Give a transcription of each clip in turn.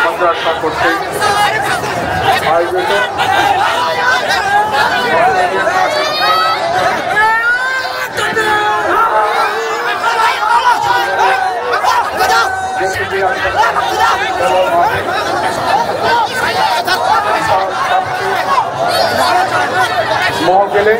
মাদ্রাসা করতে আয়োজিত মহফিলে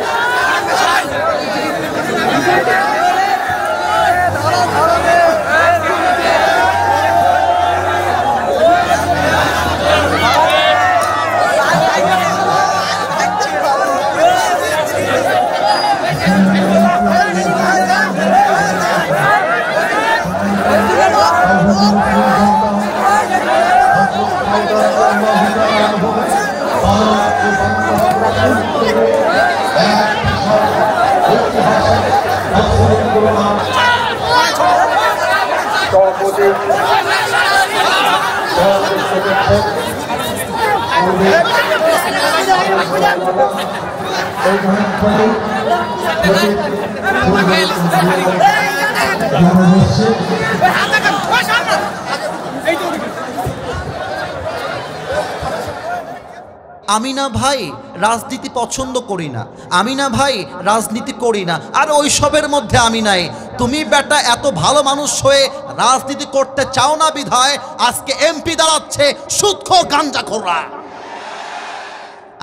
আমি না ভাই রাজনীতি পছন্দ করি না, আমি না ভাই রাজনীতি করি না, আর ওইসবের মধ্যে আমি নাই। তুমি বেটা এত ভালো মানুষ হয়ে রাজনীতি করতে চাও না বিধায় আজকে এমপি দাঁড়াচ্ছে সুদখোর গাঞ্জাখোররা।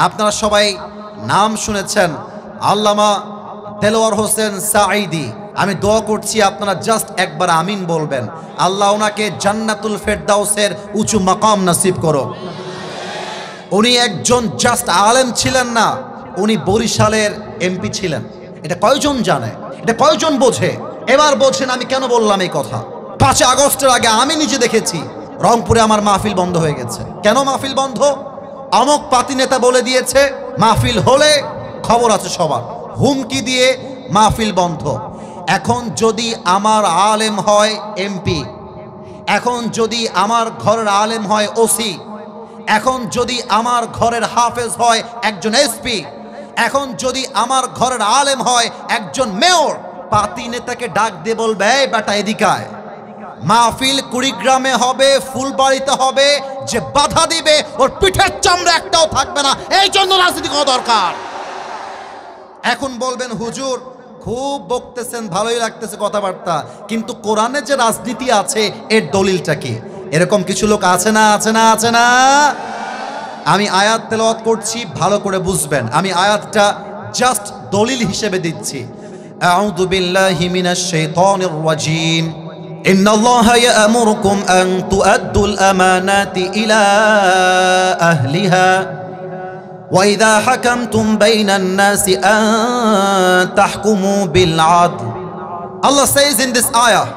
আপনারা সবাই নাম শুনেছেন আল্লামা দেলোয়ার হোসেন সাঈদী। আমি দোয়া করছি আপনারা জাস্ট একবার আমিন বলবেন। আল্লাহ ওনাকে জান্নাতুল ফেরদাউসের উঁচু মাকাম নসিব করো। উনি একজন জাস্ট আলেম ছিলেন না, উনি বরিশালের এমপি ছিলেন। এটা কয়জন জানে? এটা কয়জন বোঝে? এবার বোঝেন আমি কেন বললাম এই কথা। 5 আগস্টের আগে আমি নিজে দেখেছি রংপুরে আমার মাহফিল বন্ধ হয়ে গেছে। কেন মাহফিল বন্ধ? অমক পাতি নেতা বলে দিয়েছে মাহফিল হলে খবর আছে সবার, হুমকি দিয়ে মাহফিল বন্ধ। এখন যদি আমার আলেম হয় এমপি, এখন যদি আমার ঘরের আলেম হয় ওসি, এখন যদি আমার ঘরের হাফেজ হয় একজন এসপি, এখন যদি আমার ঘরের আলেম হয় একজন মেয়র, পাতি নেতাকে ডাক দিয়ে বলবে এই বেটা এদিকায়, মাহফিল কুড়িগ্রামে হবে, ফুলবাড়িতে হবে, যে বাধা দিবে ওর পিঠের চামড়া একটাও থাকবে না। এই জন্য রাজনীতি করা দরকার। এখন বলবেন হুজুর খুব বকতেছেন, ভালোই লাগতেছে কথাবার্তা, কিন্তু কোরআনে যে রাজনীতি আছে এর দলিলটা কি? এরকম কিছু লোক আছে না, আছে না, আছে না? আমি আয়াত তেলাওয়াত করছি, ভালো করে বুঝবেন। আমি আয়াতটা জাস্ট দলিল হিসেবে দিচ্ছি। আউযু বিল্লাহি মিনাশ শাইতানির রাজীম। ইন্নাল্লাহা ইয়া'মুরুকুম আন তু'আদ্দুল আমানাতি ইলা আহলিহা ওয়া ইযা হাকামতুম বাইনান নাসি আন তাহকুমু বিল আদল। Allah says in this ayah,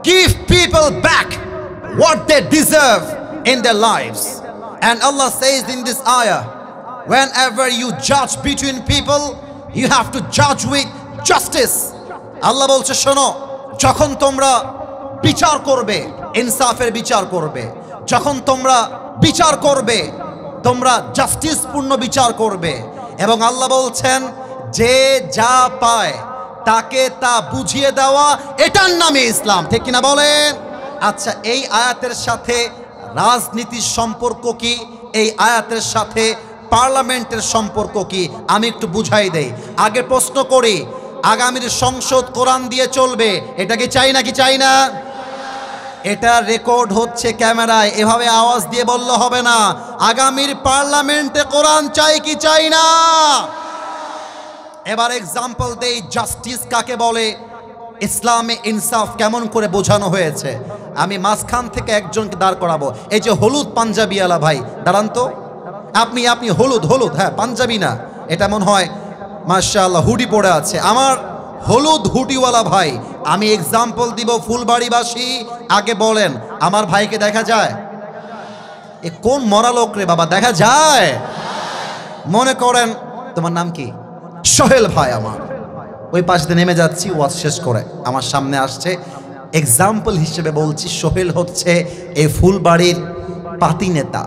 give people back what they deserve in their lives. And Allah says in this ayah, whenever you judge between people, you have to judge with justice. Allah বলছে শোনো, যখন তোমরা বিচার করবে ইনসাফের বিচার করবে, যখন তোমরা বিচার করবে তোমরা জাস্টিসপূর্ণ বিচার করবে। এবং আল্লাহ বলছেন যে যা পায় তাকে তা বুঝিয়ে দেওয়া, এটার নামে ইসলাম। ঠিক কিনা বলেন? আচ্ছা, এই আয়াতের সাথে রাজনীতির সম্পর্ক কি? এই আয়াতের সাথে পার্লামেন্টের সম্পর্ক কি? আমি একটু বুঝাই দেই। আগে প্রশ্ন করি, আগামীর সংসদ কোরআন দিয়ে চলবে, এটা কি চাই নাকি চাই না? এটা রেকর্ড হচ্ছে ক্যামেরায়, এভাবে আওয়াজ দিয়ে বললে হবে না। আগামীর পার্লামেন্টে কোরআন চাই কি চাই না? এবার এক্সাম্পল দেই, জাস্টিস কাকে বলে, ইসলামে ইনসাফ কেমন করে বোঝানো হয়েছে। আমি মাঝখান থেকে একজনকে দাঁড় করাবো। এই যে হলুদ পাঞ্জাবিওয়ালা ভাই, দাঁড়ান তো। আপনি হলুদ, হ্যাঁ পাঞ্জাবি না, এটা মনে হয় মাশাআল্লাহ হুডি পরে আছে। আমার হলুদ হুডিওয়ালা ভাই, আমি এক্সাম্পল দিব ফুলবাড়িবাসী। আগে বলেন আমার ভাইকে দেখা যায়? এ কোন মরা লোক রে বাবা, দেখা যায়? মনে করেন তোমার নাম কি? সোহেল ভাই। আমার ওই পাশে নেমে যাচ্ছি, ওয়াজ শেষ করে আমার সামনে আসছে, এক্সাম্পল হিসেবে বলছি, সোহেল হচ্ছে এই ফুলবাড়ির পাতি নেতা।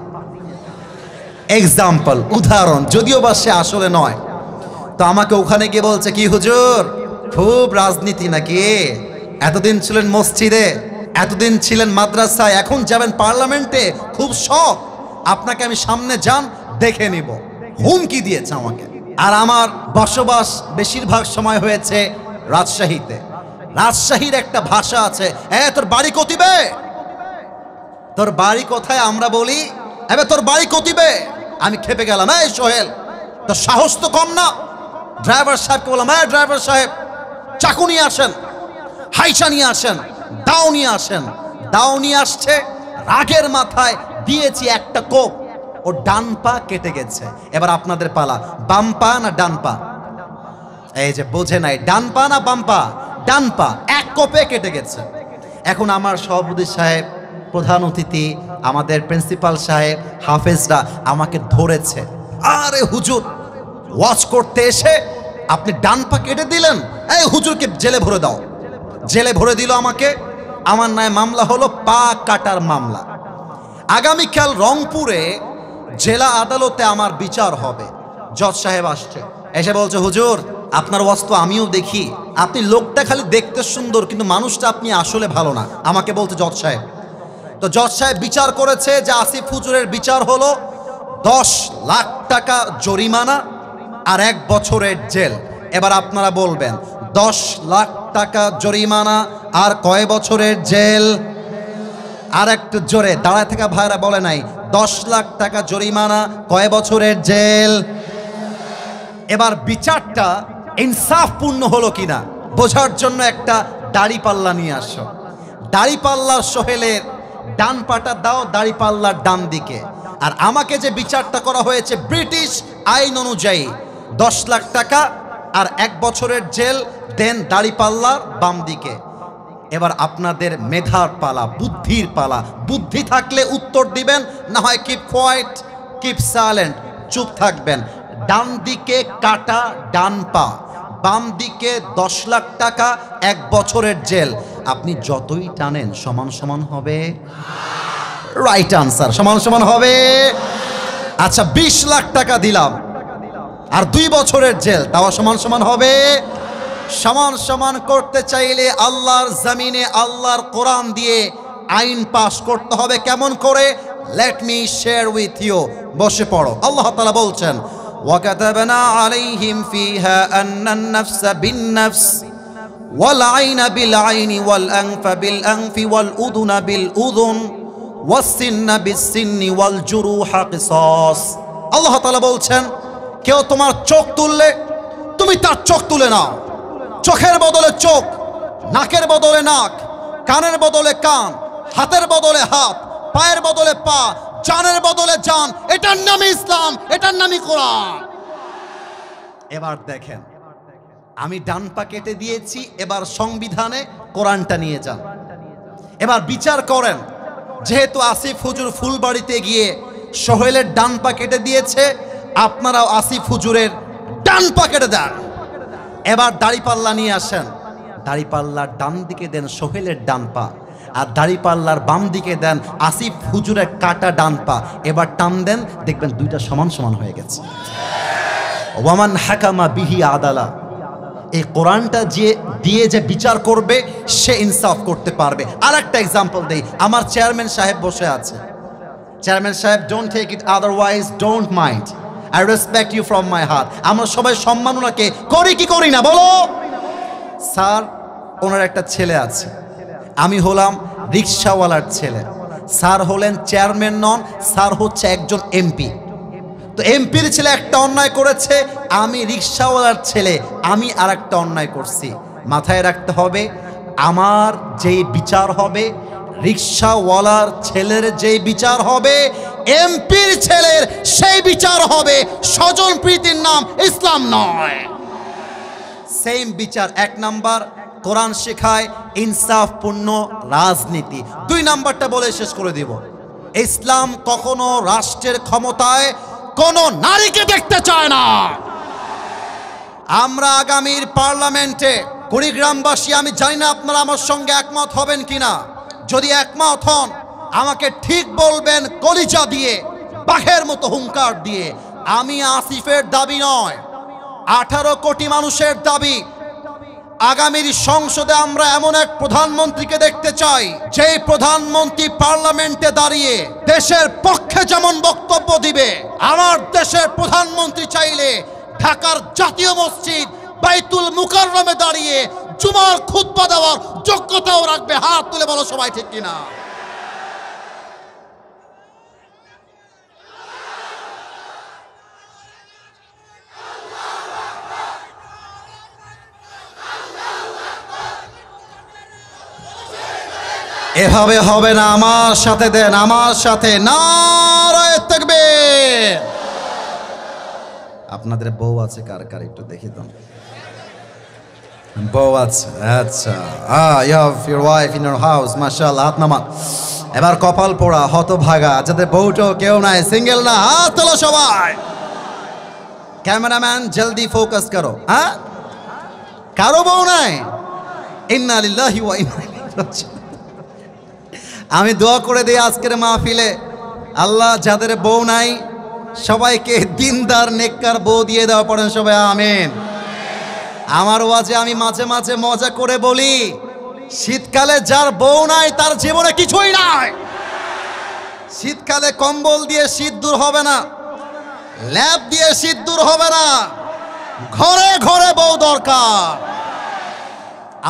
এক্সাম্পল, উদাহরণ, যদিও বা সে আসলে নয়। তো আমাকে ওখানে গিয়ে বলছে, কি হুজুর খুব রাজনীতি নাকি? এতদিন ছিলেন মসজিদে, এতদিন ছিলেন মাদ্রাসায়, এখন যাবেন পার্লামেন্টে, খুব শখ, আপনাকে আমি সামনে যান দেখে নিব। হুমকি দিয়েছে আমাকে। আর আমার বসবাস বেশিরভাগ সময় হয়েছে রাজশাহীতে। রাজশাহীর একটা ভাষা আছে, তোর বাড়ি কতিবে, তোর বাড়ি কোথায়? আমরা বলি এবার তোর বাড়ি কতিবে। আমি খেপে গেলাম, এই সোহেল তোর সাহস তো কম না। ড্রাইভার সাহেবকে বললাম, ড্রাইভার সাহেব চাকু নিয়ে আসেন, হাইসা নিয়ে আসেন, দাও নিয়ে আসেন। দাও নিয়ে আসছে, রাগের মাথায় দিয়েছি একটা কোপ, ও ডান পা কেটে গেছে। এবার আপনাদের পালা, বাম পা না ডান পা? এই যে বোঝে নাই, ডান পা না বাম পা? ডান পা, এক কোপে কেটে গেছে। এখন আমার সভাপতি সাহেব, প্রধান অতিথি, আমাদের প্রিন্সিপাল সাহেব, হাফেজরা আমাকে ধরেছে, আরে হুজুর ওয়াচ করতে এসে আপনি ডান পা কেটে দিলেন, এই হুজুরকে জেলে ভরে দাও। জেলে ভরে দিল আমাকে। আমার নামে মামলা হলো পা কাটার মামলা। আগামীকাল রংপুরে জেলা আদালতে আমার বিচার হবে। জজ সাহেব আসছে, এসে বলছে, হুজুর আপনার ওয়াজ তো আমিও দেখি, আপনি লোকটা খালি দেখতে সুন্দর কিন্তু মানুষটা আপনি আসলে ভালো না। আমাকে বলছে জজ সাহেব। তো জজ সাহেব বিচার করেছে যে আসিফ হুজুরের বিচার হলো 10 লাখ টাকা জরিমানা আর 1 বছরের জেল। এবার আপনারা বলবেন 10 লাখ টাকা জরিমানা আর কয় বছরের জেল? আর একটু জোরে, দাঁড়ায় থাকা ভাইরা বলে নাই, 10 লাখ টাকা জরিমানা, কয় বছরের জেল? এবার বিচারটা ইনসাফপূর্ণ হলো কিনা বোঝার জন্য একটা দাড়িপাল্লা নিয়ে আসো। দাড়িপাল্লার সোহেলের ডান পাটা দাও দাড়িপাল্লার ডান দিকে। আর আমাকে যে বিচারটা করা হয়েছে ব্রিটিশ আইন অনুযায়ী 10 লাখ টাকা আর 1 বছরের জেল, দেন দাড়িপাল্লার বাম দিকে। এবার আপনাদের মেধার পালা, বুদ্ধির পালা। বুদ্ধি থাকলে উত্তর দিবেন, না হয় কিপ কোয়াইট, কিপ সাইলেন্ট, চুপ থাকবেন। ডান দিকে কাটা ডান পা, বাম দিকে 10 লাখ টাকা 1 বছরের জেল। আপনি যতই টানেন সমান সমান হবে। রাইট আনসার, সমান সমান হবে। আচ্ছা 20 লাখ টাকা দিলাম আর 2 বছরের জেল, তাও সমান সমান হবে। সমান সমান করতে চাইলে আল্লাহর জমিনে আল্লাহর কোরআন দিয়ে আইন পাস করতে হবে। কেমন করে? Let me share with you. বসে পড়ো। আল্লাহ তাআলা বলছেন, وَكَتَبْنَا عَلَيْهِمْ فِيهَا أَنَّ النَّفْسَ بِالنَّفْسِ وَالْعَيْنَ بِالْعَيْنِ وَالْأَنْفَ بِالْأَنْفِ وَالْأُذُنَ بِالْأُذُنِ وَالسِّنَّ بِالسِّنِّ وَالْجُرُوحَ قِصَاص। আল্লাহ তাআলা বলছেন, কেউ তোমার চোখ তুললে তুমি তার চোখ তুলে নাও। চোখের বদলে চোখ, নাকের বদলে নাক, কানের বদলে কান, হাতের বদলে হাত, পায়ের বদলে পা, জানের বদলে জান। এটার নামই ইসলাম, এটার নামই কোরআন। এবার দেখেন, আমি ডান পা কেটে দিয়েছি, এবার সংবিধানে কোরআনটা নিয়ে যান। এবার বিচার করেন, যেহেতু আসিফ হুজুর ফুলবাড়িতে গিয়ে সোহেলের ডান পা কেটে দিয়েছে, আপনারাও আসিফ হুজুরের ডান পা কেটে দেন। এবার দাড়িপাল্লা নিয়ে আসেন, দাড়িপাল্লার ডান দিকে দেন সোহেলের ডান পা, আর দাড়িপাল্লার বাম দিকে দেন আসিফ হুজুরের কাটা ডান পা। এবার টান দেন, দেখবেন দুইটা সমান সমান হয়ে গেছে। ওয়ামান হাকামা বিহি আদালা। এই কোরআনটা দিয়ে যে বিচার করবে সে ইনসাফ করতে পারবে। আর একটা এক্সাম্পল দেই, আমার চেয়ারম্যান সাহেব বসে আছে। চেয়ারম্যান সাহেব, don't take it otherwise, don't mind, I respect you from my heart. আমরা সবাই সম্মান ওনাকে করি কি করি না বলো? স্যার, ওনার একটা ছেলে আছে, আমি হলাম রিক্সাওয়ালার ছেলে, স্যার হলেন চেয়ারম্যান নন, স্যার হচ্ছে একজন এমপি। তো এমপির ছেলে একটা অন্যায় করেছে, আমি রিক্সাওয়ালার ছেলে, আমি আর একটা অন্যায় করছি। মাথায় রাখতে হবে, আমার যেই বিচার হবে, রিক্সাওয়ালার ছেলের যেই বিচার হবে, এমপির ছেলের সেই বিচার হবে। স্বজন প্রীতির নাম ইসলাম নয়। সেম বিচার। 1 নাম্বার, কোরআন শেখায় ইনসাফপূর্ণ রাজনীতি। 2 নাম্বারটা বলে শেষ করে দিব, ইসলাম কখনো রাষ্ট্রের ক্ষমতায় কোনো নারীকে দেখতে চায় না। আমরা আগামীর পার্লামেন্টে কুড়িগ্রামবাসী, আমি জানি না আপনারা আমার সঙ্গে একমত হবেন কিনা, যদি একমত হন আমাকে ঠিক বলবেন কলিজা দিয়ে, বাঘের মতো হুঙ্কার দিয়ে। আমি আসিফের দাবি নয়, 18 কোটি মানুষের দাবি। আগামীর সংসদে আমরা এমন এক প্রধানমন্ত্রীকে দেখতে চাই, যেই প্রধানমন্ত্রী পার্লামেন্টে দাঁড়িয়ে দেশের পক্ষে যেমন বক্তব্য দিবে, আমার দেশের প্রধানমন্ত্রী চাইলে ঢাকার জাতীয় মসজিদ বাইতুল মুকাররমে দাঁড়িয়ে জুমার খুতবা দেওয়ার যোগ্যতাও রাখবে। হাত তুলে বলো সবাই, ঠিক কিনা? এভাবে হবে না, আমার সাথে দেন, আমার সাথে নারায়ে তাকবীর। আপনাদের বউ আছে কার কার একটু দেখি তো। বউ আছে, আচ্ছা। you have your wife in your house, মাশাআল্লাহ। হাত নামান। এবার কপাল পোড়া হতভাগা যাদের বউটো কেউ নাই, সিঙ্গেল না, হাত তোলো সবাই। ক্যামেরাম্যান জলদি ফোকাস করো। হ্যাঁ, কারো বউ নাই? ইন্না লিল্লাহি ওয়া ইন্না ইলাইহি রাজিউন। আমি দোয়া করে দিই আজকের মাহফিলে, আল্লাহ যাদের বউ নাই সবাইকে দিনদার নেককার বউ দিয়ে দেওয়া। পড়েন সবাই আমিন। আমার ওয়াজে আমি মাঝে মাঝে মজা করে বলি, শীতকালে যার বউ নাই তার জীবনে কিছুই নাই। শীতকালে কম্বল দিয়ে শীত দূর হবে না, ল্যাপ দিয়ে শীত দূর হবে না, ঘরে ঘরে বউ দরকার।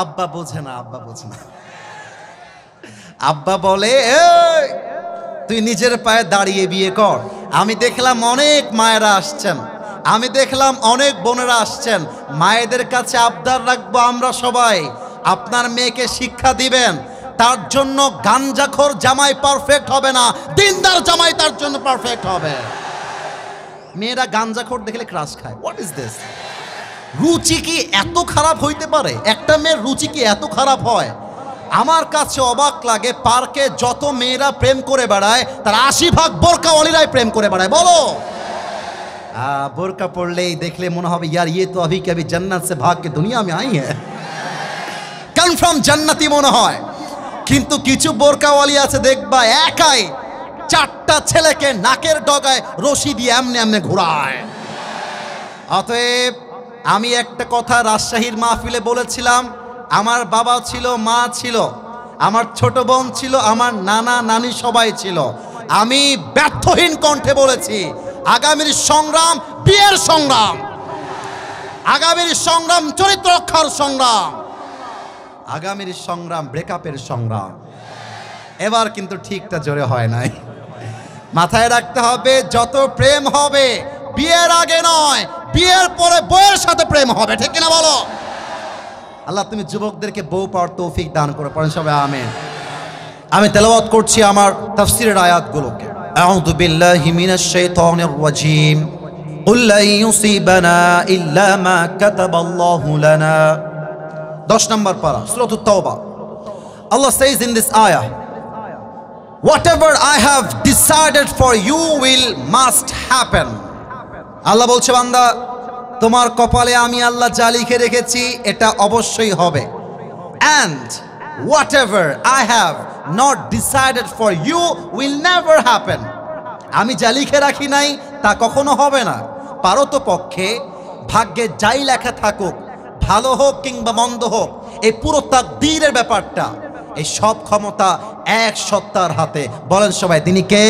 আব্বা বোঝে না, আব্বা বোঝে না। আব্বা বলে, এই তুই নিজের পায়ে দাঁড়িয়ে বিয়ে কর। আমি দেখলাম অনেক মায়েরা আসছেন, আমি দেখলাম অনেক বোনেরা আসছেন। মায়েদের কাছে আবদার রাখবো আমরা সবাই, আপনার মেয়েকে শিক্ষা দিবেন। তার জন্য গাঞ্জাখোর জামাই পারফেক্ট হবে না, দিনদার জামাই তার জন্য পারফেক্ট হবে। মেয়েরা গাঞ্জাখোর দেখলে ক্রাশ খায়। What is this? রুচি কি এত খারাপ হইতে পারে? একটা মেয়ের রুচি কি এত খারাপ হয়? আমার কাছে অবাক লাগে, পার্কে যত মেয়েরা প্রেম করে বেড়ায় তার 80% বোরকাওয়ালিরাই প্রেম করে বেড়ায়। বলো, বোরকা পড়লেই দেখলে মনে হবে ইয়ার ইয়ে তো अभी कभी जन्नत से भाग के दुनिया में आई है, কনফার্ম জান্নাতি মনে হয়। কিন্তু কিছু বোরকাওয়ালি আছে দেখবা একাই 4টা ছেলেকে নাকের ডগায় রশি দিয়ে এমনি এমনি ঘোরায়। অতএব আমি একটা কথা রাজশাহীর মাহফিলে বলেছিলাম, আমার বাবা ছিল, মা ছিল, আমার ছোট বোন ছিল, আমার নানা নানি সবাই ছিল। আমি ব্যর্থহীন কণ্ঠে বলেছি, আগামীর সংগ্রাম বিয়ের সংগ্রাম, আগামীর সংগ্রাম চরিত্র রক্ষার সংগ্রাম, আগামীর সংগ্রাম ব্রেকআপের সংগ্রাম। এবার কিন্তু ঠিকটা জোরে হয় নাই। মাথায় রাখতে হবে, যত প্রেম হবে বিয়ের আগে নয়, বিয়ের পরে বউয়ের সাথে প্রেম হবে। ঠিক কিনা বলো? আল্লাহ তুমি যুবকদেরকে বউ পাওয়ার তৌফিক দান করে। পড়েন সবাই আমিন। আমি তেলাওয়াত করছি আমার তাফসীরের আয়াতগুলোকে। আউযু বিল্লাহি মিনাশ শাইতানির রাজীম। কুল লা ইউসিবানা ইল্লা মা কাতাবাল্লাহু লানা। 10 নম্বর পারা, সূরাতুত তাওবা। Allah says in this ayah, whatever I have decided for you will must happen. আল্লাহ বলছে, বান্দা তোমার কপালে আমি আল্লাহ যা লিখে রেখেছি এটা অবশ্যই হবে। And whatever I have not decided for you will never happen. আমি যা লিখে রাখি নাই তা কখনো হবে না। পারতপক্ষে ভাগ্যে যাই লেখা থাকুক, ভালো হোক কিংবা মন্দ হোক, এই পুরো তাকদীরের ব্যাপারটা, এই সব ক্ষমতা এক সত্তার হাতে। বলেন সবাই, তিনি কে?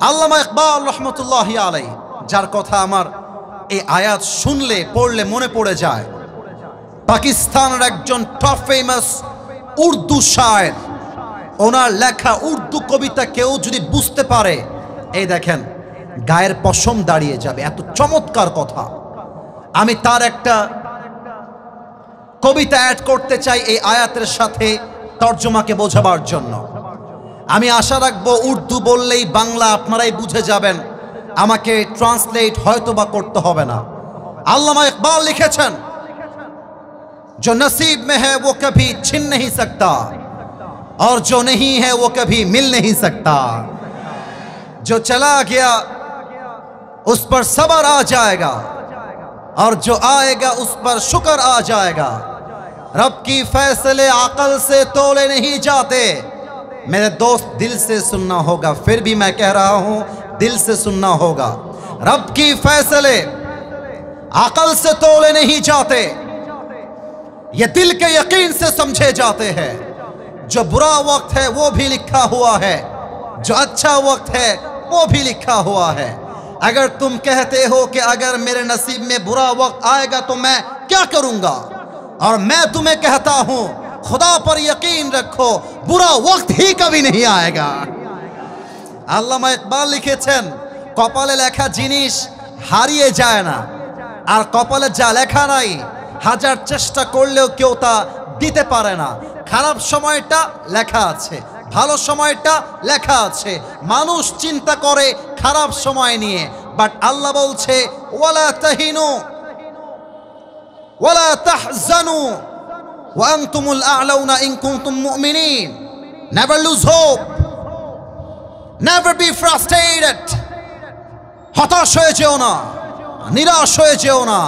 আল্লামা ইকবাল রহমতুল্লাহি আলাইহি, যার কথা আমার এই আয়াত শুনলে পড়লে মনে পড়ে যায়। পাকিস্তানের একজন টপ ফেমাস উর্দু শায়ের, ওনার লেখা উর্দু কবিতা কেউ যদি বুঝতে পারে, এই দেখেন গায়ের পশম দাঁড়িয়ে যাবে, এত চমৎকার কথা। আমি তার একটা কবিতা অ্যাড করতে চাই এই আয়াতের সাথে তর্জমাকে বোঝাবার জন্য। আমি আশা রাখবো উর্দু বললেই বাংলা আপনারাই বুঝে যাবেন, আমাকে ট্রান্সলেট হয়তো বা করতে হবে না। আল্লামা ইকবাল লিখেছেন, जो नसीब में है वो कभी छिन नहीं सकता और जो नहीं है वो कभी मिल नहीं सकता। जो चला गया उस पर सब्र आ जाएगा और जो आएगा उस पर शुक्र आ जाएगा। रब की फैसले अकल से तोले नहीं जाते, मेरे दोस्त दिल से सुनना होगा, फिर भी मैं कह रहा हूं दिल से सुनना होगा। रब की फैसले अकल से तोले नहीं जाते, ये दिल के यकीन से समझे जाते हैं। जो बुरा वक्त है वो भी लिखा हुआ है, जो अच्छा वक्त है वो भी लिखा हुआ है। अगर तुम कहते हो कि अगर मेरे नसीब में बुरा वक्त आएगा तो मैं क्या करूंगा, और मैं तुम्हें कहता हूं खुदा पर यकीन रखो, बुरा वक्त ही कभी नहीं आएगा। আল্লামা ইকবাল লিখেছেন, কপালে লেখা জিনিস হারিয়ে যায় না, আর কপালে যা লেখা নাই হাজার চেষ্টা করলেও কেউ তা দিতে পারে না। খারাপ সময়টা লেখা আছে, ভালো সময়টা লেখা আছে। মানুষ চিন্তা করে খারাপ সময় নিয়ে, বাট আল্লাহ বলছে ওয়ালা তাহিনু ওয়ালা তাহজানু ওয়া আনতুমুল আ'লাউনা ইন কুনতুম মুমিনিন। Never lose hope, never be frustrated. হতাশ হয়ে যেও না, নিরাশ হয়ে যেও না।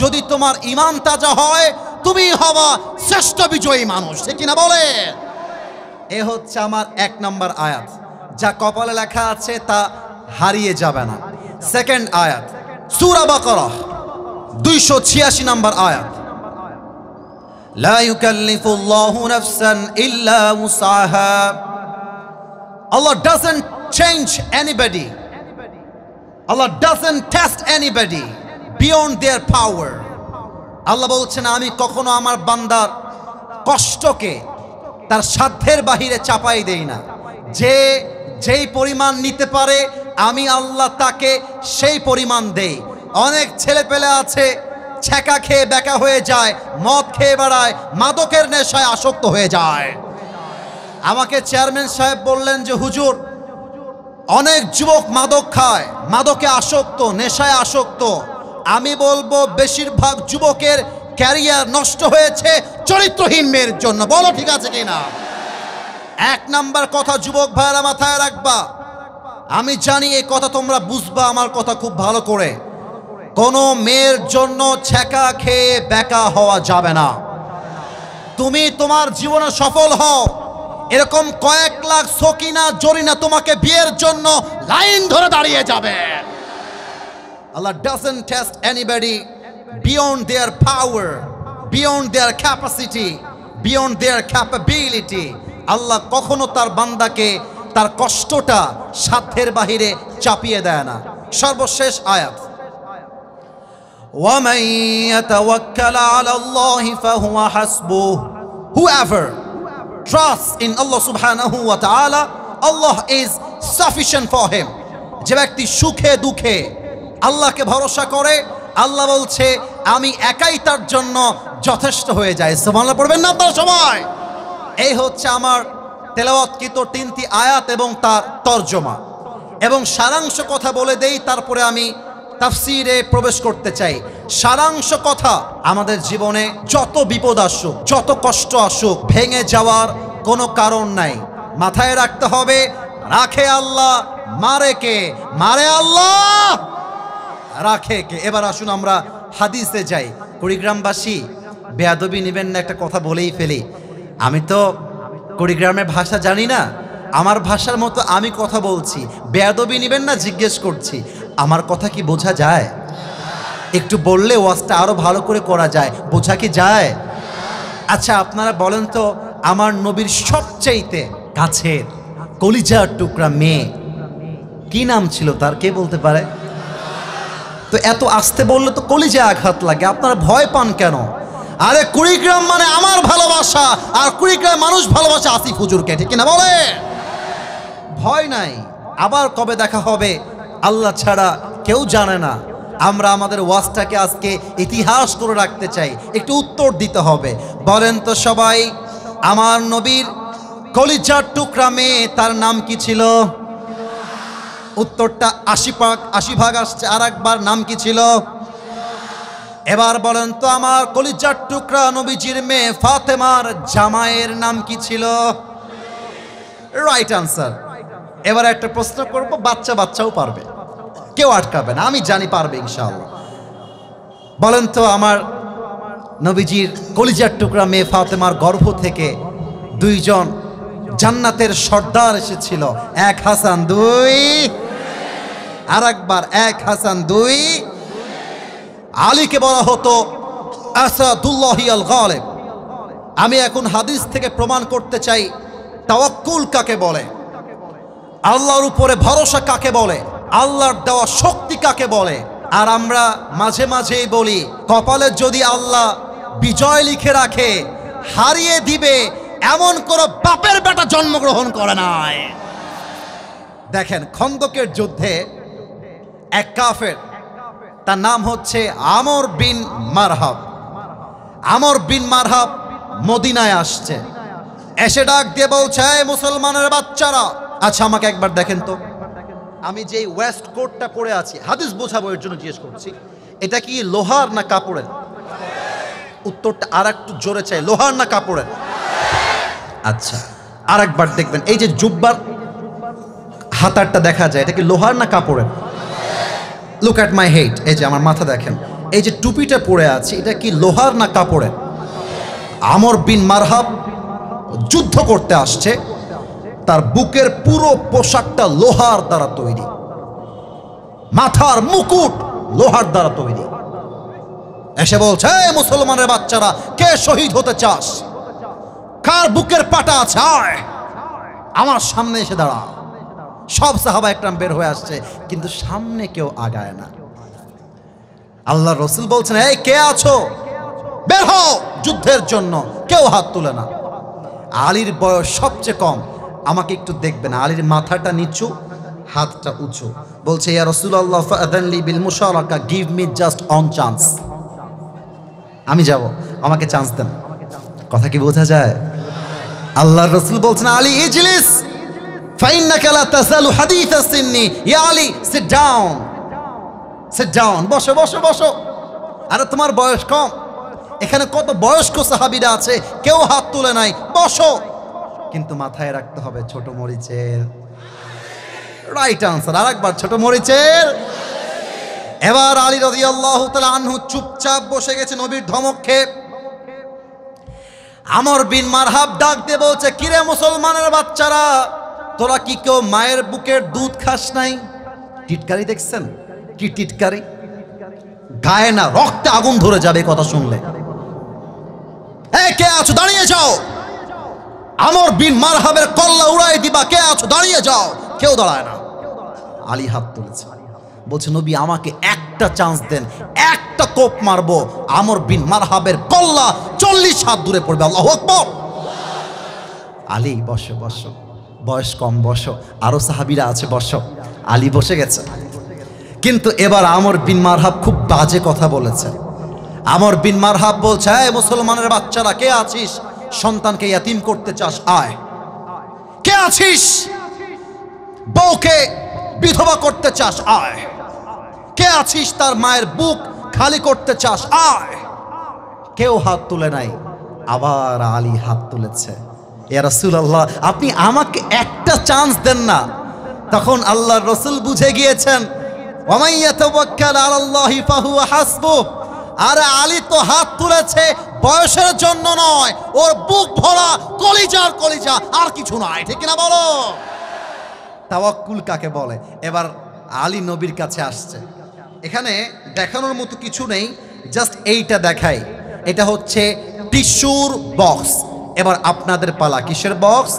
যদি তোমার ঈমান তাজা হয় তুমি হবা শ্রেষ্ঠ বিজয়ী মানুষ, ঠিক কিনা বলে? এ হচ্ছে আমার 1 নম্বর আয়াত, যা কপালে লেখা আছে তা হারিয়ে যাবে না। সেকেন্ড আয়াত সূরা বাকারা 286 নম্বর আয়াত, লা ইউকাল্লিফুল্লাহু নাফসান ইল্লা উসআহা। Allah doesn't change anybody, Allah doesn't test anybody beyond their power. আল্লাহ বলছেন আমি কখনো আমার বান্দার কষ্টকে তার সাধ্যের বাহিরে চাপাই দেই না। যে যেই পরিমাণ নিতে পারে আমি আল্লাহ তাকে সেই পরিমাণ দেই। অনেক ছেলে পেলে আছে ছ্যাঁকা খেয়ে বেকা হয়ে যায়, মদ খেয়ে বেড়ায়, মাদকের নেশায় আসক্ত হয়ে যায়। আমাকে চেয়ারম্যান সাহেব বললেন যে হুজুর অনেক যুবক মাদক খায়, মাদকে আসক্ত, নেশায় আসক্ত। আমি বলবো বেশিরভাগ যুবকের ক্যারিয়ার নষ্ট হয়েছে চরিত্রহীন মেয়ের জন্য। বলো ঠিক আছে কিনা? 1 নাম্বার কথা যুবক ভাইরা মাথায় রাখবা। আমি জানি এই কথা তোমরা বুঝবা আমার কথা খুব ভালো করে। কোনো মেয়ের জন্য ছ্যাঁকা খেয়ে বেকা হওয়া যাবে না। তুমি তোমার জীবনে সফল হও, এরকম কয়েক লাখ সকিনা জরিনা তোমাকে বিয়ের জন্য লাইন ধরে দাঁড়িয়ে যাবে। Allah doesn't test anybody beyond their power, beyond their capacity, beyond their capability. আল্লাহ কখনো তার বান্দাকে তার কষ্টটা সাধ্যের বাহিরে চাপিয়ে দেয় না। সর্বশেষ আয়াত, وَمَن يَتَوَكَّلَ عَلَى اللَّهِ فَهُوَ حَسْبُهُ. Whoever trusts in Allah subhanahu wa ta'ala, Allah is sufficient for him. যে ব্যক্তি সুখে দুঃখে আল্লাহকে ভরসা করে, আল্লাহ বলছে আমি একাই তার জন্য যথেষ্ট হয়ে যায়। সুবহানাল্লাহ পড়বেন না আপনারা সবাই? এই হচ্ছে আমার তেলাওয়াতকৃত 3টি আয়াত এবং তার তরজমা এবং সারাংশ কথা বলে দেই, তারপরে আমি তাফসীরে প্রবেশ করতে চাই। সারাংশ কথা, আমাদের জীবনে যত বিপদ আসুক, যত কষ্ট আসুক, ভেঙে যাওয়ার কোনো কারণ নাই। মাথায় রাখতে হবে রাখে আল্লাহ, মারে কে? মারে আল্লাহ, রাখে কে? এবার আসুন আমরা হাদিসে যাই। কুড়িগ্রামবাসী বেয়াদবি নেবেন না, একটা কথা বলেই ফেলি। আমি তো কুড়িগ্রামের ভাষা জানি না, আমার ভাষার মতো আমি কথা বলছি। বেয়াদবি নেবেন না, জিজ্ঞেস করছি আমার কথা কি বোঝা যায়? একটু বললে ওয়াজটা আরো ভালো করে করা যায়। বোঝা কি যায়? আচ্ছা আপনারা বলেন তো, আমার নবীর সবচাইতে কাছের কলিজার টুকরা মেয়ে কি নাম ছিল তার? কে বলতে পারে? তো এত আস্তে বললে তো কলিজা আঘাত লাগে, আপনারা ভয় পান কেন? আরে কুড়িগ্রাম মানে আমার ভালোবাসা, আর কুড়িগ্রাম মানুষ ভালোবাসা আসিফ হুজুরকে, ঠিক কিনা বলে? ভয় নাই। আবার কবে দেখা হবে আল্লাহ ছাড়া কেউ জানে না। আমরা আমাদের ওয়াজটাকে আজকে ইতিহাস করে রাখতে চাই, একটু উত্তর দিতে হবে। বলেন তো সবাই, আমার নবীর কলিজার টুকরা মেয়ে তার নাম কি ছিল? উত্তরটা 80 ভাগ আসছে। আর একবার নাম কি ছিল? এবার বলেন তো আমার কলিজার টুকরা নবীজির মেয়ে ফাতেমার জামাইয়ের নাম কি ছিল? Right answer. এবার একটা প্রশ্ন করব, বাচ্চাও পারবে, কেউ আটকাবে না, আমি জানি পারবে ইনশাআল্লাহ। বলেন তো আমার নবীজির কলিজার টুকরা মেয়ে ফাতেমার গর্ভ থেকে 2জন জান্নাতের সর্দার এসেছিল। এক হাসান দুই, আর একবার এক হাসান দুই। আলীকে বলা হতো আসাদুল্লাহি আল গালিব। আমি এখন হাদিস থেকে প্রমাণ করতে চাই তাওয়াক্কুল কাকে বলে, আল্লাহর উপরে ভরসা কাকে বলে, আল্লাহর দেওয়া শক্তি কাকে বলে। আর আমরা মাঝে মাঝেই বলি কপালে যদি আল্লাহ বিজয় লিখে রাখে হারিয়ে দিবে এমন কোন বাপের বেটা জন্মগ্রহণ করে নাই। দেখেন খন্দকের যুদ্ধে এক কাফের, তার নাম হচ্ছে আমর বিন মারহাব। আমর বিন মারহাব মদিনায় আসছে, এসে ডাক দিয়ে বলছে মুসলমানের বাচ্চারা, আচ্ছা আমাকে একবার দেখেন তো, আমি যে ওয়েস্ট কোটটা পরে আছি, হাদিস বোঝাবো এর জন্য জিজ্ঞেস করছি, এটা কি লোহার না কাপড়ের? উত্তরটা আর একটু জোরে চাই, লোহার না কাপড়ের? আচ্ছা আর একবার দেখবেন, এই যে জুব্বার হাতারটা দেখা যায়, এটা কি লোহার না কাপড়ের? লুক অ্যাট মাই হেড, এই যে আমার মাথা দেখেন, এই যে টুপিটা পরে আছে এটা কি লোহার না কাপড়ের? আমর বিন মারহাব যুদ্ধ করতে আসছে, তার বুকের পুরো পোশাকটা লোহার দ্বারা তৈরি, মাথার মুকুট লোহার দ্বারা তৈরি। এসে বলছে মুসলমানের বাচ্চারা, কে শহীদ হতে চাস? কার বুকের পাটা আছে আয় আমার সামনে এসে দাঁড়া। সব সাহাবা একরাম বের হয়ে আসছে, কিন্তু সামনে কেউ আগায় না। আল্লাহ রসুল বলছেন, এই কে আছো বের হও যুদ্ধের জন্য। কেউ হাত তুলে না। আলীর বয়স সবচেয়ে কম, আমাকে একটু দেখবেন, আলীর মাথাটা নিচু হাতটা উঁচু। বলছে ইয়া রাসূলুল্লাহ ফাআযানলি বিল মুশারাকা, give me just one chance, আমি যাব, আমাকে চান্স দেন। কথা কি বোঝা যায়? আল্লাহর রাসূল বলছেন আলী ইজলিস ফাইন্নাকা লা তাসালু হাদিসা সিন্নি, ইয়া Ali sit down, sit down, বসো বসো বসো। আরে তোমার বয়স কম, এখানে কত বয়স্ক সাহাবীরা আছে, কেউ হাত তুলে নাই, বসো। কিন্তু মাথায় রাখতে হবে ছোট মরিচের রাইট আনসার। আরেকবার ছোট মরিচের। এবার আলী রাদিয়াল্লাহু তাআলা আনহু চুপচাপ বসে গেছে নবীর ধমক খেয়ে। আমর বিন মারহাব ডাক দিয়ে বলছে, কিরে মুসলমানের বাচ্চারা, তোরা কি কেউ মায়ের বুকের দুধ খাস নাই? টিটকারি দেখছেন কি টিটকারি, গায়ে না রক্তে আগুন ধরে যাবে কথা শুনলে। এই কে আছো দাঁড়িয়ে যাও, আমর বিন মারহাবের কল্লা উড়াই দিবা, কে আছো দাঁড়িয়ে যাও। কেউ দাঁড়ায় না। আলী হাত তুলেছে, বলছে নবী আমাকে একটা চান্স দেন, একটা কোপ মারবো, আমর বিন মারহাবের কল্লা 40 হাত দূরে পড়বে। আল্লাহু আকবার। আলী বসো বসো, বয়স কম বসো, আরো সাহাবীরা আছে বসো। আলী বসে গেছে, কিন্তু এবার আমর বিন মারহাব খুব বাজে কথা বলেছে। আমর বিন মারহাব বলছে, এই মুসলমানের বাচ্চারা কে আছিস সন্তানকে ইয়াতিম করতে চাস আয়, কে আছিস বউকে বিধবা করতে চাস আয়, কে আছিস তার মায়ের বুক খালি করতে চাস আয়। কেউ হাত তুলে নাই। আবার আলী হাত তুলেছে, ইয়া রাসূলুল্লাহ আপনি আমাকে একটা চান্স দেন না। তখন আল্লাহর রাসূল বুঝে গিয়েছেন, ওয়া মান ইয়াতাওয়াক্কাল আলাল্লাহি ফাহুয়া হাসবুহ। আরে আলী তো হাত তুলেছে বয়সের জন্য নয়, ওর বুক ভরা কলিজার কলিজা, আর কিছু নয়, ঠিক না বলো? তাওয়াক্কুল কাকে বলে? এবার আলী নবীর কাছে আসছে। এখানে দেখানোর মতো কিছু নেই, জাস্ট এইটা দেখাই। এটা হচ্ছে টিস্যুর বক্স। এবার আপনাদের পালা। কিসের বক্স?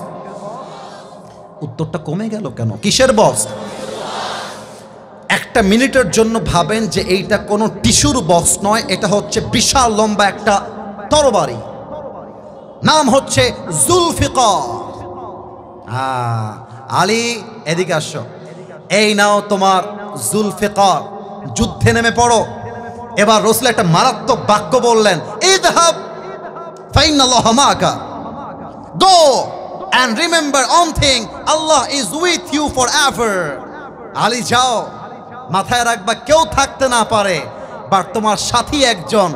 উত্তরটা কমে গেল কেন? কিসের বক্স? একটা মিনিটের জন্য ভাবেন যে এইটা কোনো টিস্যুর বক্স নয়, এটা হচ্ছে বিশাল লম্বা একটা তরবারি, নাম হচ্ছে জুলফিকার। আলী এদিকে আসো, এই নাও তোমার জুলফিকার, যুদ্ধে নেমে পড়ো। এবার রাসূল একটা মারাত্মক বাক্য বললেন, ইযহাব ফাইন্নাল্লাহা মাআকা, গো and remember one thing, Allah is with you forever. Ali যাও, মাথায় রাখবা কেউ থাকতে না পারে, বাট তোমার সাথী একজন।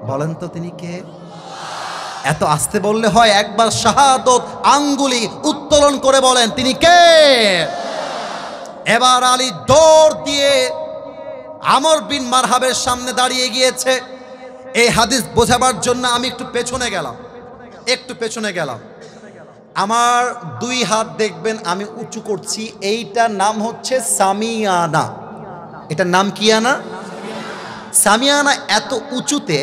বলেন তো তিনি কে? এত আস্তে বললে হয়? একবার শাহাদত আঙ্গুলি উত্তোলন করে বলেন তিনি কে? এবার আলী দৌড় দিয়ে আমর বিন মারহাবের সামনে দাঁড়িয়ে গিয়েছে। এই হাদিস বোঝাবার জন্য আমি একটু পেছনে গেলাম। আমার দুই হাত দেখবেন আমি উঁচু করছি, এইটার নাম হচ্ছে সামিয়ানা। এটার নাম কি আনা? সামিয়ানা। এত উঁচুতে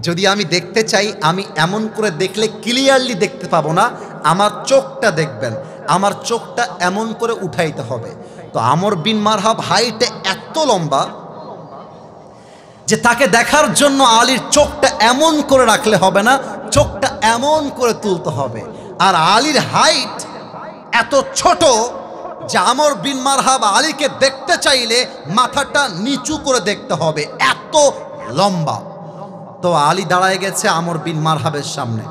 যদি আমি দেখতে চাই, আমি এমন করে দেখলে ক্লিয়ারলি দেখতে পাবো না, আমার চোখটা দেখবেন, আমার চোখটা এমন করে উঠাইতে হবে। তো আমর বিন মারহাব হাইটে এত লম্বা যে তাকে দেখার জন্য আলীর চোখটা এমন করে রাখলে হবে না, চোখটা এমন করে তুলতে হবে। আর আলীর হাইট এত ছোট যে আমর বিন মারহাব আলীকে দেখতে চাইলে মাথাটা নিচু করে দেখতে হবে, এত লম্বা। তো আলী দাঁড়ায় গেছে আমর বিন মারহাবের সামনে।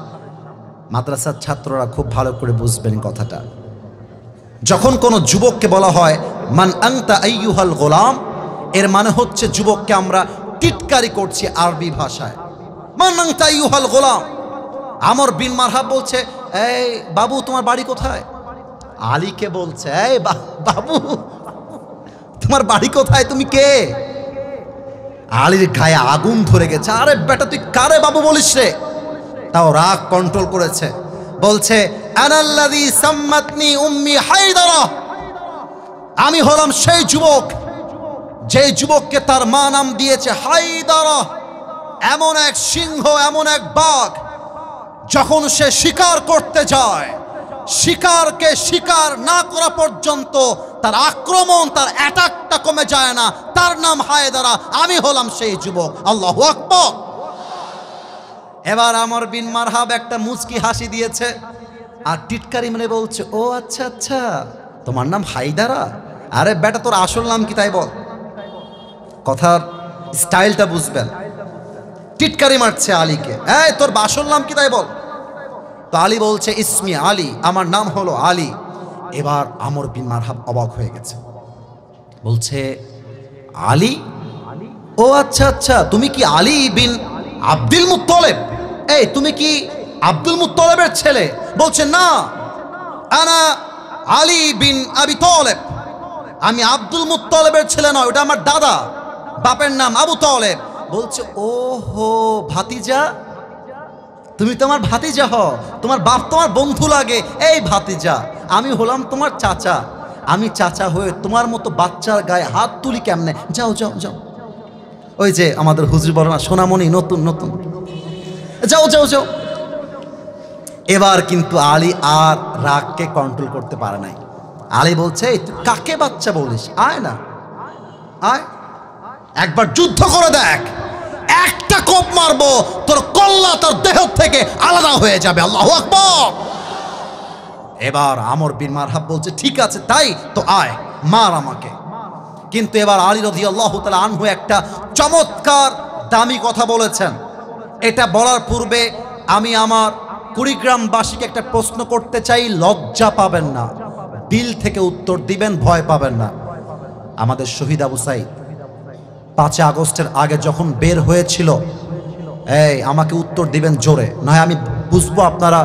মাদ্রাসার ছাত্ররা খুব ভালো করে বুঝবেন কথাটা। যখন কোনো যুবককে বলা হয় মান আনতা আইয়ুহাল গোলাম, এর মানে হচ্ছে যুবককে আমরা টিটকারি করছি আরবি ভাষায়। মান আনতা আইয়ুহাল গোলাম। আমর বিন মারহাব বলছে, এই বাবু তোমার বাড়ি কোথায়? আলীকে বলছে, এই বাবু তোমার বাড়ি কোথায়, তুমি কে? আলীর গায়ে আগুন ধরে গেছে। আরে বেটা তুই কারে বাবু বলিস রে? তাও রাগ কন্ট্রোল করেছে, বলছে আনাল্লাযী সাম্মাতনি উম্মি হায়দারা, আমি হলাম সেই যুবক যে যুবককে তার মা নাম দিয়েছে হায়দারা। এমন এক সিংহ, এমন এক বাঘ, যখন সে শিকার করতে যায়, শিকারকে শিকার না করা পর্যন্ত তার আক্রমণ, তার অ্যাটাকটা কমে যায় না। তার নাম হায়দারা, আমি হলাম সেই যুবক। আল্লাহু আকবার। এবার আমর বিন মারহাব একটা মুচকি হাসি দিয়েছে আর টিটকারি মানে বলছে, ও আচ্ছা আচ্ছা তোমার নাম হায়দারা, আরে বেটা তোর আসল নাম কি তাই বল। কথার স্টাইলটা বুঝবেন। টিটকারি মারছে আলীকে, এই তোর আসল নাম কি তাই বল। তো আলী বলছে ইসমি আলী, আমার নাম হলো আলী। এবার আমর বিন মারহাব অবাক হয়ে গেছে, বলছে আলী? ও আচ্ছা আচ্ছা, তুমি কি আলী বিন আব্দুল মুত্তালিব? এই তুমি কি আব্দুল মুত্তালিবের ছেলে? বলছে না, আনা আলী বিন আবি তালেব, আমি আব্দুল মুত্তালিবের ছেলে নয়, ওটা আমার দাদা, বাপের নাম আবু তালেব। বলছে ওহো ভাতিজা, তুমি তোমার ভাতিজা হও, তোমার বাপ তোমার বন্ধু লাগে। এই ভাতিজা, আমি হলাম তোমার চাচা, আমি চাচা হয়ে তোমার মতো বাচ্চার গায়ে হাত তুলি কেমনে? যাও যাও যাও, ওই যে আমাদের হুজুর বলে না, সোনামণি নতুন নতুন, যাও যাও যাও। এবার কিন্তু আলী আর রাগকে কন্ট্রোল করতে পারে নাই। আলী বলছে, তুই কাকে বাচ্চা বলিস? আয় না, আয় একবার যুদ্ধ করে দেখ, একটা কোপ মারবো তোর কল্লা তোর দেহ থেকে আলাদা হয়ে যাবে। আল্লাহু আকবার। এবার আমর বিন মারহাব বলছে, ঠিক আছে তাই তো, আয় মার আমাকে। কিন্তু এবার আলী রাদিয়াল্লাহু তাআলা আনহু একটা চমৎকার দামি কথা বলেছেন। এটা বলার পূর্বে আমি আমার কুড়িগ্রামবাসীকে একটা প্রশ্ন করতে চাই, লজ্জা পাবেন না, দিল থেকে উত্তর দিবেন, ভয় পাবেন না। আমাদের শহীদ আবু সাইদ 5 আগস্টের আগে যখন বের হয়েছিল, এই আমাকে উত্তর দিবেন জোরে, নয় আমি বুঝবো আপনারা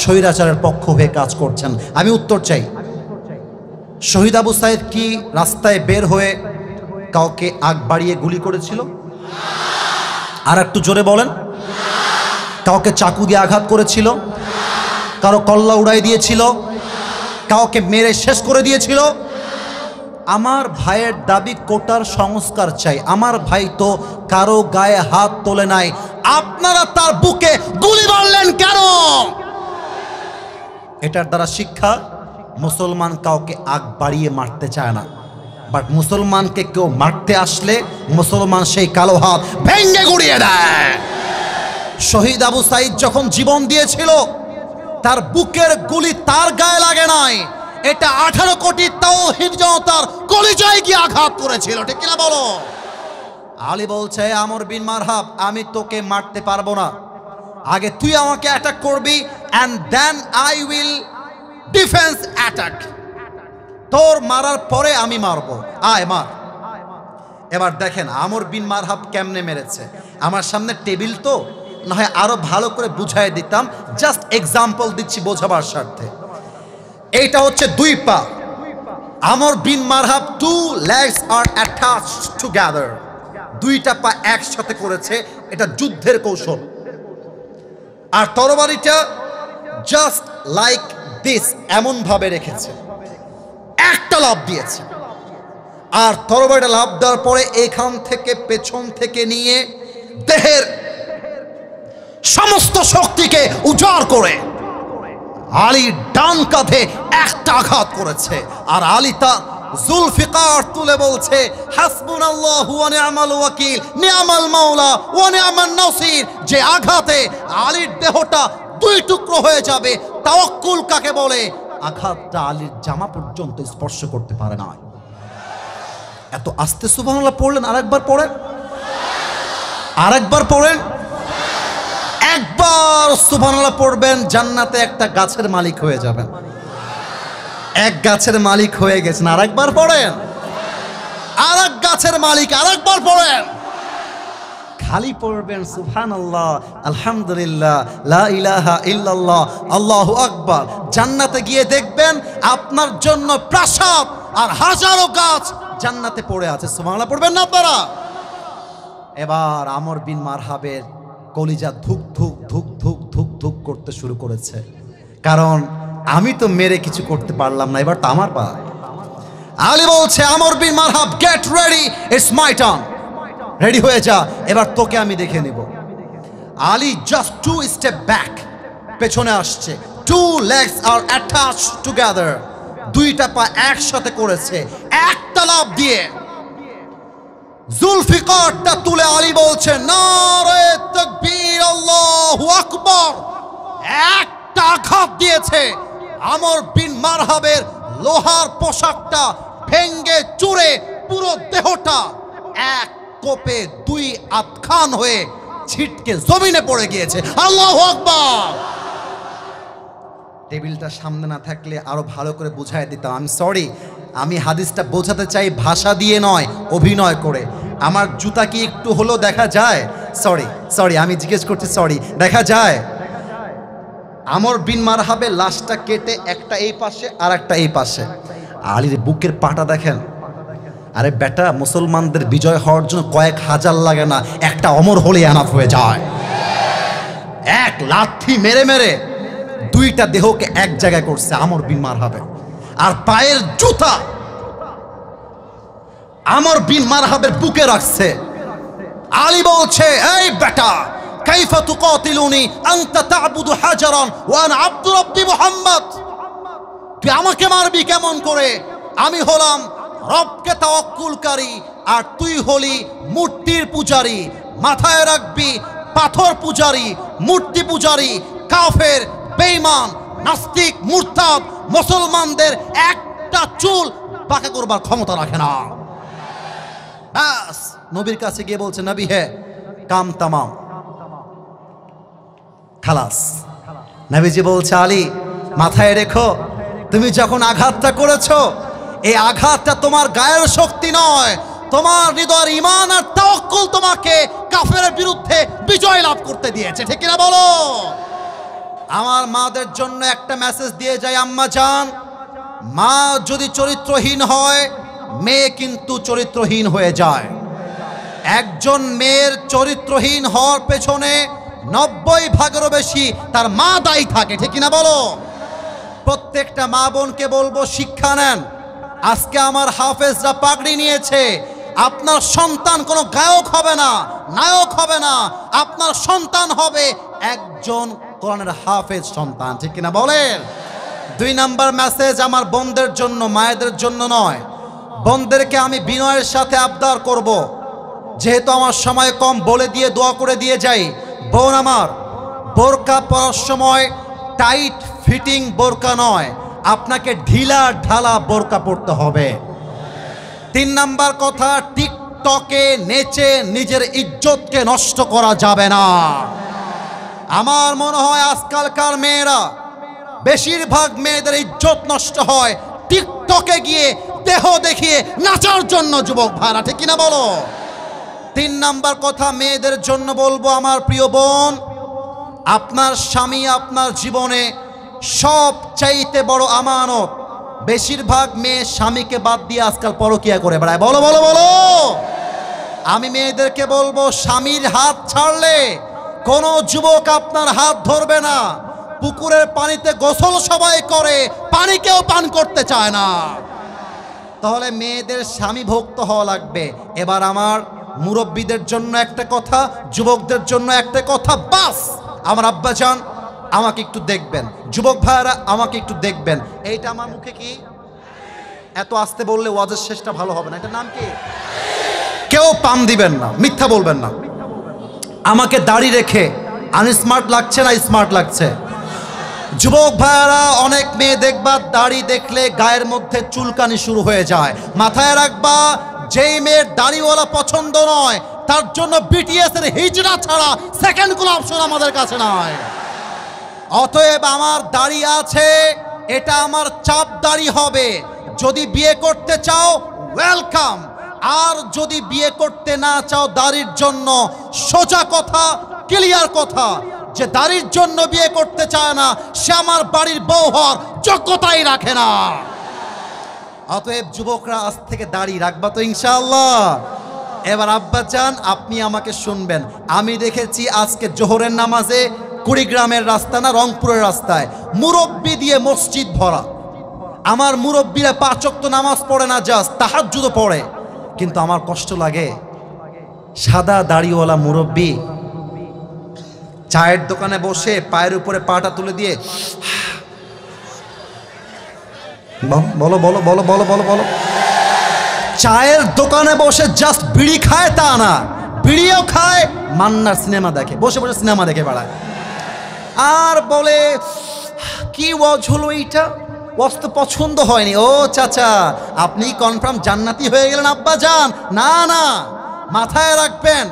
স্বৈরাচারের পক্ষ হয়ে কাজ করছেন। আমি উত্তর চাই। শহীদ আবু সাইদ কি রাস্তায় বের হয়ে কাউকে আগ বাড়িয়ে গুলি করেছিল? আর একটু জোরে বলেন। কাউকে চাকু দিয়ে আঘাত করেছিল? কারো কল্লা উড়াই দিয়েছিল? কাউকে মেরে শেষ করে দিয়েছিল? আমার ভাইয়ের দাবি কোটার সংস্কার চাই। আমার ভাই তো কারো গায়ে হাত তোলে নাই, আপনারা তার বুকে গুলি মারলেন কেন? এটার দ্বারা শিক্ষা, মুসলমান কাউকে আগ বাড়িয়ে মারতে চায় না, বাট মুসলমানকে কেউ মারতে আসলে মুসলমান সেই কালো হাত ভেঙে গুড়িয়ে দেয়। শহীদ আবু সাইদ যখন জীবন দিয়েছিল, তার বুকের গুলি তার গায়ে লাগে নাই, এটা 18 কোটি তাওহীদ জনতার কলিজায় গিয়ে আঘাত করেছিল। ঠিক কিনা বলো? আলী বলছে, আমর বিন মারহাব, আমি তোকে মারতে পারবো না, আগে তুই আমাকে অ্যাটাক করবি, and then I will defence attack. তোর মারার পরে আমি মারবো, আয় মার। এবার দেখেন আমর বিন মারহাব কেমনে মেরেছে। আমার সামনে টেবিল তো, না হয় আরো ভালো করে বুঝাই দিতাম, জাস্ট এক্সাম্পল দিচ্ছি বোঝাবার স্বার্থে। এইটা হচ্ছে 2 পা। আমর bin মারহাব 2 legs are attached together, 2টা পা একসাথে করেছে, এটা যুদ্ধের কৌশল। আর তরবারিটা জাস্ট লাইক দিস, এমন ভাবে রেখেছে, একটা লাফ দিয়েছে। আর তরবারিটা লাফ দেওয়ার পরে এখান থেকে পেছন থেকে নিয়ে দেহের সমস্ত শক্তিকে উজাড় করে আলীর ডান কাঁধে একটা আঘাত করেছে। আর আলী তা জুলফিকার তুলে বলছে, হাসবুনাল্লাহু ওয়া নি'মাল ওয়াকিল, নি'মাল মাওলা ওয়া নি'মান নাসির। যে আঘাতে আলীর দেহটা দুই টুকরো হয়ে যাবে, তাওয়াক্কুল কাকে বলে? আঘাতটা আলীর জামা পর্যন্ত স্পর্শ করতে পারে না। এত আস্তে সুবহানাল্লাহ পড়লেন, আরেকবার পড়েন, আরেকবার পড়েন। একবার সুবহানাল্লাহ পড়বেন, জান্নাতে একটা গাছের মালিক হয়ে যাবেন। এক গাছের মালিক হয়ে গেছেন, আরেকবার পড়েন। আরেক গাছের মালিক, আরেকবার পড়েন। খালি পড়বেন সুবহানাল্লাহ, আলহামদুলিল্লাহ, লা ইলাহা ইল্লাল্লাহ, আল্লাহু আকবার। জান্নাতে গিয়ে দেখবেন আপনার জন্য প্রাসাদ আর হাজারো গাছ জান্নাতে পড়ে আছে। সুবহানাল্লাহ পড়বেন না আপনারা? এবার আমর বিন মারহাবের কলিজা ধুক ধুক ধুক ধুক ধুক ধুক করতে শুরু করেছে, কারণ আমি তো মেরে কিছু করতে পারলাম না, এবার তো আমার পা। আলী বলছে, Amr bin Marhab, get ready, it's my turn. Ready হয়ে যা, এবার তোকে আমি দেখে নিব। আলী জাস্ট 2 স্টেপ ব্যাক, পেছনে আসছে। 2 legs are attached together, দুইটা পা একসাথে করেছে, একটা লাফ দিয়ে জুলফিকারটা তুলে আলী বলছে, নারে তাকবীর, আল্লাহু আকবার। একটা আঘাত দিয়েছে, আমর বিন মারহাবের লোহার পোশাকটা ভেঙ্গে চুরে পুরো দেহটা এক কোপে 2 আধখান হয়ে ছিটকে জমিনে পড়ে গিয়েছে। আল্লাহু আকবার। টেবিলটা সামনে না থাকলে আরো ভালো করে বুঝাই দিতাম। আমি সরি, আমি হাদিসটা বোঝাতে চাই ভাষা দিয়ে নয়, অভিনয় করে। আমার জুতা কি একটু হলো দেখা যায়? সরি সরি, আমি জিজ্ঞেস করছি, সরি, দেখা যায়? আমর বিন মারহাবের লাশটা কেটে একটা এই পাশে আর একটা এই পাশে। আলীর বুকের পাটা দেখেন। আরে বেটা, মুসলমানদের বিজয় হওয়ার জন্য কয়েক হাজার লাগে না, একটা অমর হলে এনাফ হয়ে যায়। এক লাথি মেরে মেরে দুইটা দেহকে এক জায়গায় করছে আমর বিন মারহাবে। আর পায়ের জুতা আমর বিন মারহাবের বুকে রাখছে। আলী বলছে, এই বেটা, কাইফা তুকাতিলুনি আনতা তা'বুদু হাজারান ওয়া আনা আব্দু রাব্বি মুহাম্মদ। তুই আমাকে মারবি কেমন করে? আমি হলাম রবকে তাওয়াক্কুলকারী আর তুই হলি মূর্তির পূজারী। মাথায় রাখবি, পাথর পূজারী, মূর্তি পূজারী, কাফের, বেঈমান, নাস্তিক, মুরতাদ মুসলমানদের একটা চুল বাঁকা করবার ক্ষমতা রাখে না। ব্যাস, নবীর কাছে গিয়ে বলছে, নবী হে, কাম তামাম, খালাস। নবীজি বলছে, আলী, মাথায় রেখো, তুমি যখন আঘাতটা করেছো, এই আঘাতটা তোমার গায়ের শক্তি নয়, তোমার হৃদয়ের ঈমান আর তাওয়াক্কুল তোমাকে কাফেরের বিরুদ্ধে বিজয় লাভ করতে দিয়েছে। ঠিক কিনা বলো? আমার মাদের জন্য একটা মেসেজ দিয়ে যায়, আম্মা জান, মা যদি চরিত্রহীন হয়, মেয়ে কিন্তু চরিত্রহীন হয়ে যায়। একজন মেয়ের চরিত্রহীন হওয়ার পেছনে 90% বেশি তার মা দায়ী থাকে। ঠিক কিনা বলো? প্রত্যেকটা মা বোনকে বলবো, শিক্ষা নেন। আজকে আমার হাফেজরা পাগড়ি নিয়েছে, আপনার সন্তান কোনো গায়ক হবে না, নায়ক হবে না, আপনার সন্তান হবে একজন কোরআনের হাফেজ সন্তান। ঠিক কিনা বলেন? 2 নাম্বার মেসেজ আমার বোনদের জন্য, মায়েদের জন্য নয়। বোনদেরকে আমি বিনয়ের সাথে আবদার করব, যেহেতু আমার সময় কম, বলে দিয়ে দোয়া করে দিয়ে যাই। বোন আমার, বোরকা পরার সময় টাইট ফিটিং বোরকা নয়, আপনাকে ঢিলা ঢালা বোরকা পরতে হবে। 3 নাম্বার কথা, টিকটকে নেচে নিজের ইজ্জতকে নষ্ট করা যাবে না। আমার মনে হয় আজকালকার মেয়েরা, বেশিরভাগ মেয়েদের ইজ্জত নষ্ট হয় টিকটকে গিয়ে দেহ দেখিয়ে নাচার জন্য। যুবক ভাইরা, ঠিক কিনা বলো? 3 নাম্বার কথা মেয়েদের জন্য বলবো, আমার প্রিয় বোন, আপনার স্বামী আপনার জীবনে সব চাইতে বড় আমানত। বেশিরভাগ মেয়ে স্বামীকে বাদ দিয়ে আজকাল পরকিয়া করে বেড়ায়। বলো বলো বলো। আমি মেয়েদেরকে বলবো, স্বামীর হাত ছাড়লে কোনো যুবক আপনার হাত ধরবে না, পুকুরের পানিতে গোসল সবাই করে, পানি কেউ পান করতে চায় না। তাহলে মেয়েদের স্বামী ভক্ত হওয়া লাগবে। এবার আমার মুরব্বীদের জন্য একটা কথা, যুবকদের জন্য একটা কথা, বাস। আমার আব্বাজান আমাকে একটু দেখবেন, যুবক ভাইরা আমাকে একটু দেখবেন। এইটা আমার মুখে কি? এত আস্তে বললে ওয়াজের শেষটা ভালো হবে না। এটার নাম কি? কেউ পাম দিবেন না, মিথ্যা বলবেন না। আমাকে দাড়ি রেখে আনস্মার্ট লাগছে না স্মার্ট লাগছে? যুবক ভাইয়ারা, অনেক মেয়ে দেখবা দাড়ি দেখলে গায়ের মধ্যে চুলকানি শুরু হয়ে যায়। মাথায় রাখবা, যেই মেয়ের দাড়িওয়ালা পছন্দ নয় তার জন্য বিটিএস এর হিজড়া ছাড়া সেকেন্ড কোনো অপশন আমাদের কাছে নয়। অতএব আমার দাড়ি আছে, এটা আমার চাপ দাড়ি হবে। যদি বিয়ে করতে চাও ওয়েলকাম, আর যদি বিয়ে করতে না চাও দাড়ির জন্য, সোজা কথা, ক্লিয়ার কথা, যে দাড়ির জন্য বিয়ে করতে চায় না সে আমার বাড়ির বউ হওয়ার যোগ্যতাই রাখে না। অতএব যুবকরা আজ থেকে দাড়ি রাখবা তো ইনশাআল্লাহ। এবার আব্বাজান আপনি আমাকে শুনবেন। আমি দেখেছি আজকে জোহরের নামাজে কুড়িগ্রামের রাস্তা না রংপুরের রাস্তায় মুরব্বি দিয়ে মসজিদ ভরা। আমার মুরব্বিরা 5 ওয়াক্ত নামাজ পড়ে না, জাস্ট তাহাজ্জুদও পড়ে, কিন্তু আমার কষ্ট লাগে। সাদা দাড়িওয়ালা মুরব্বি চায়ের দোকানে বসে পায়ের উপরে পাটা তুলে দিয়ে বলো বলো বলো বলো বলো বলো, চায়ের দোকানে বসে জাস্ট বিড়ি খায় তা না, বিড়িও খায়, মান্নার সিনেমা দেখে, বসে বসে সিনেমা দেখে বেড়ায়। আর বলে কি ওয়াজ হলো এইটা, ওয়াজ তো পছন্দ হয়নি। ও চাচা, আপনি কনফার্ম জান্নাতি হয়ে গেলেন আব্বাজান? না না, মাথায় রাখবেন,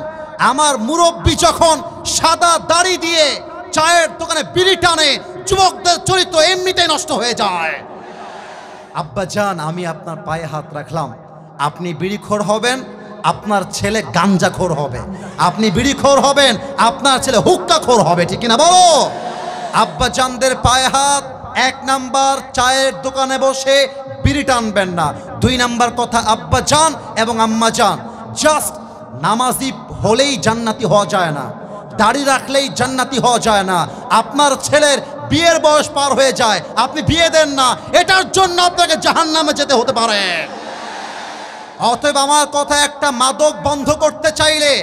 আমার মুরব্বি যখন সাদা দাড়ি দিয়ে চায়ের দোকানে বিড়ি টানে, যুবকদের চরিত্র এমনিতেই নষ্ট হয়ে যায়। আব্বাজান আমি আপনার পায়ে হাত রাখলাম, আপনি বিড়িখোর হবেন, আপনার ছেলে গাঞ্জাখোর হবে। আপনি বিড়িখোর হবেন, আপনার ছেলে হুক্কাখোর হবে, ঠিক কিনা বলো? আব্বাজানদের পায়ে হাত। 1 নাম্বার, চায়ের দোকানে বসে বিড়ি টানবেন না। 2 নাম্বার কথা, আব্বাজান এবং আম্মাজান, জাস্ট নামাজি হলেই জান্নাতি হওয়া যায় না, দাড়ি রাখলেই জান্নাতি হওয়া যায় না। আপনার ছেলের বিয়ের বয়স পার হয়ে যায়, আপনি বিয়ে দেন না, এটার জন্য আপনাকে জাহান্নামে যেতে হতে পারে। অতএব আমার কথা একটা, মাদক বন্ধ করতে চাইলে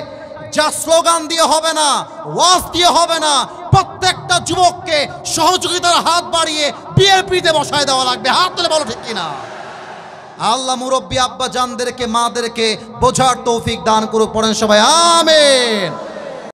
যা স্লোগান দিয়ে হবে না, ওয়াজ দিয়ে হবে না, প্রত্যেকটা যুবককে সহযোগিতার হাত বাড়িয়ে বিয়ের পিঠে বসায় দেওয়া লাগবে। হাত তুলে বলো ঠিক কিনা? আল্লাহ মুরব্বী আব্বা জানদেরকে, মাদেরকে বোঝার তৌফিক দান করুক। পড়েন সবাই আমিন।